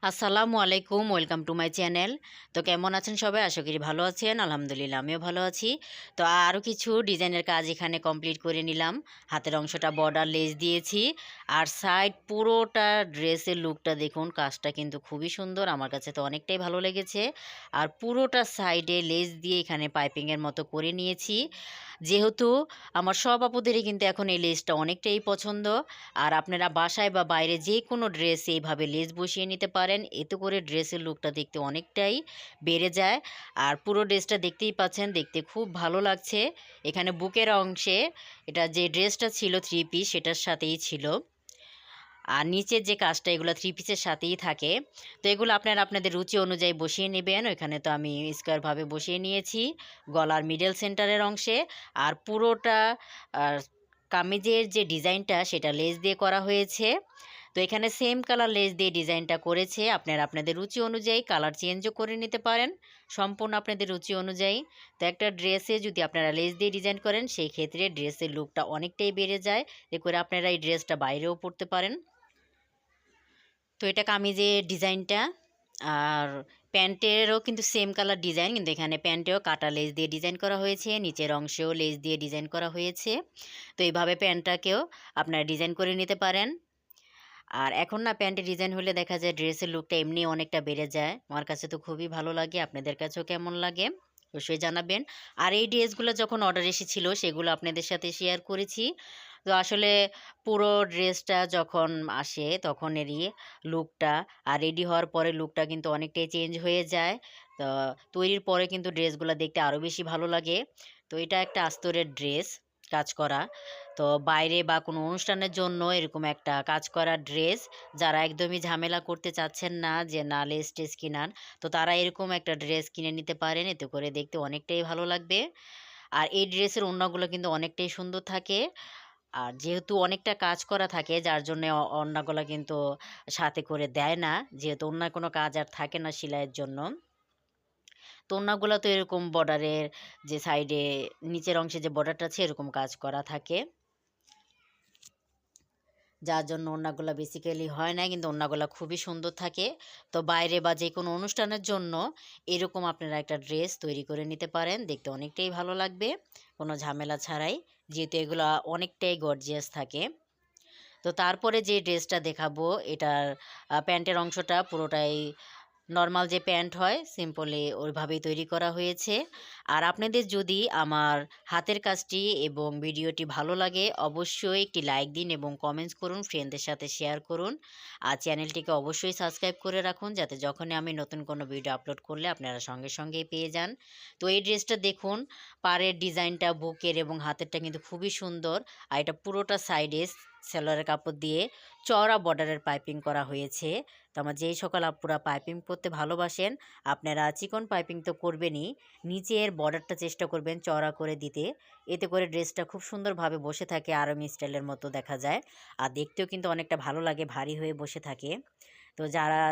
আসসালামু আলাইকুম, welcome to my channel. তো কেমন আছেন সবাই? আশা করি ভালো আছেন। আলহামদুলিল্লাহ আমিও ভালো আছি। তো আরও কিছু ডিজাইনের কাজ এখানে কমপ্লিট করে নিলাম। হাতের অংশটা বর্ডার লেস দিয়েছি, আর সাইড পুরোটা ড্রেসের লুকটা দেখুন, কাজটা কিন্তু খুবই সুন্দর, আমার কাছে তো অনেকটাই ভালো লেগেছে। আর পুরোটা সাইডে লেস দিয়ে এখানে পাইপিংয়ের মতো করে নিয়েছি। যেহেতু আমার সব আপুদেরই কিন্তু এখন এই লেসটা অনেকটাই পছন্দ। আর আপনারা বাসায় বা বাইরে যে কোনো ড্রেস এইভাবে লেস বসিয়ে নিতে পারেন, এতে করে ড্রেসের লুকটা দেখতে অনেকটাই বেড়ে যায়। আর পুরো ড্রেসটা দেখতেই পাচ্ছেন, দেখতে খুব ভালো লাগছে। এখানে বুকের অংশে এটা যে ড্রেসটা ছিল থ্রি পিস, সেটার সাথেই ছিল। আর নিচের যে কাজটা, এগুলো থ্রি পিসের সাথেই থাকে। তো এগুলো আপনারা আপনাদের রুচি অনুযায়ী বসিয়ে নেবেন। ওইখানে তো আমি স্কোয়ারভাবে বসিয়ে নিয়েছি গলার মিডল সেন্টারের অংশে। আর পুরোটা কামিজের যে ডিজাইনটা, সেটা লেস দিয়ে করা হয়েছে। তো এখানে সেম কালার লেস দিয়ে ডিজাইনটা করেছে। আপনারা আপনাদের রুচি অনুযায়ী কালার চেঞ্জও করে নিতে পারেন, সম্পূর্ণ আপনাদের রুচি অনুযায়ী। তো একটা ড্রেসে যদি আপনারা লেস দিয়ে ডিজাইন করেন, সেই ক্ষেত্রে ড্রেসের লুকটা অনেকটাই বেড়ে যায়। এ করে আপনারা এই ড্রেসটা বাইরেও পরতে পারেন। তো এটা কামিজের ডিজাইনটা। আর প্যান্টেরও কিন্তু সেম কালার ডিজাইন, কিন্তু এখানে প্যান্টেও কাটা লেস দিয়ে ডিজাইন করা হয়েছে, নিচের অংশেও লেস দিয়ে ডিজাইন করা হয়েছে। তো এইভাবে প্যান্টটাকেও আপনারা ডিজাইন করে নিতে পারেন। আর এখন না, প্যান্টের ডিজাইন হলে দেখা যায় ড্রেসের লুকটা এমনি অনেকটা বেড়ে যায়। আমার কাছে তো খুবই ভালো লাগে, আপনাদের কাছেও কেমন লাগে অবশ্যই জানাবেন। আর এই ড্রেসগুলো যখন অর্ডার এসেছিল, সেগুলো আপনাদের সাথে শেয়ার করেছি। তো আসলে পুরো ড্রেসটা যখন আসে তখন এরই লুকটা, আর রেডি হওয়ার পরে লুকটা কিন্তু অনেকটাই চেঞ্জ হয়ে যায়। তো তৈরির পরে কিন্তু ড্রেসগুলো দেখতে আরও বেশি ভালো লাগে। তো এটা একটা আস্তরের ড্রেস, কাজ করা। তো বাইরে বা কোনো অনুষ্ঠানের জন্য এরকম একটা কাজ করা ড্রেস, যারা একদমই ঝামেলা করতে চাচ্ছেন না যে না লেস টেস কিনার, তো তারা এরকম একটা ড্রেস কিনে নিতে পারেন। এতে করে দেখতে অনেকটাই ভালো লাগবে। আর এই ড্রেসের ওড়নাগুলো কিন্তু অনেকটাই সুন্দর থাকে। আর যেহেতু অনেকটা কাজ করা থাকে, যার জন্যে ওড়নাগুলা কিন্তু সাথে করে দেয় না, যেহেতু অন্য কোনো কাজ আর থাকে না সেলাইয়ের জন্য। তো ওড়নাগুলা তো এরকম বর্ডারের যে সাইডে নিচের অংশে যে বর্ডারটা আছে, এরকম কাজ করা থাকে, যার জন্য ওড়নাগুলা বেসিক্যালি হয় না, কিন্তু ওড়নাগুলা খুবই সুন্দর থাকে। তো বাইরে বা যে কোনো অনুষ্ঠানের জন্য এরকম আপনারা একটা ড্রেস তৈরি করে নিতে পারেন, দেখতে অনেকটাই ভালো লাগবে, কোনো ঝামেলা ছাড়াই, যেহেতু এগুলা অনেকটাই গর্জিয়াস থাকে। তো তারপরে যে ড্রেসটা দেখাবো, এটার প্যান্টের অংশটা পুরোটাই নরমাল যে প্যান্ট হয় সিম্পলি ওইভাবেই তৈরি করা হয়েছে। আর আপনাদের যদি আমার হাতের কাজটি এবং ভিডিওটি ভালো লাগে, অবশ্যই একটি লাইক দিন এবং কমেন্টস করুন, ফ্রেন্ডদের সাথে শেয়ার করুন। আর চ্যানেলটিকে অবশ্যই সাবস্ক্রাইব করে রাখুন, যাতে যখনই আমি নতুন কোনো ভিডিও আপলোড করলে আপনারা সঙ্গে সঙ্গেই পেয়ে যান। তো এই ড্রেসটা দেখুন, পাড়ের ডিজাইনটা, বুকের এবং হাতেরটা কিন্তু খুবই সুন্দর। আর এটা পুরোটা সাইডে সেলোয়ারের কাপড় দিয়ে চওড়া বর্ডারের পাইপিং করা হয়েছে। তো আমার যেই সকল আপুরা পাইপিং করতে ভালোবাসেন, আপনারা চিকন পাইপিং তো করবেনই, নিচের বর্ডারটা চেষ্টা করবেন চওড়া করে দিতে। এতে করে ড্রেসটা খুব সুন্দরভাবে বসে থাকে, আরামি স্টাইলের মতো দেখা যায়। আর দেখতেও কিন্তু অনেকটা ভালো লাগে, ভারী হয়ে বসে থাকে। তো যারা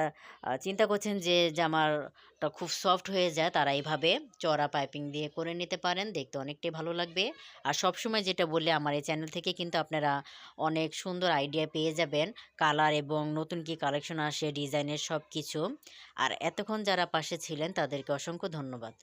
চিন্তা করছেন যে জামাটা খুব সফট হয়ে যায়, তারা এইভাবে চওড়া পাইপিং দিয়ে করে নিতে পারেন, দেখতে অনেকটাই ভালো লাগবে। আর সবসময় যেটা বললে, আমার এই চ্যানেল থেকে কিন্তু আপনারা অনেক সুন্দর আইডিয়া পেয়ে যাবেন, কালার এবং নতুন কি কালেকশন আসে, ডিজাইনের সব কিছু। আর এতক্ষণ যারা পাশে ছিলেন, তাদেরকে অসংখ্য ধন্যবাদ।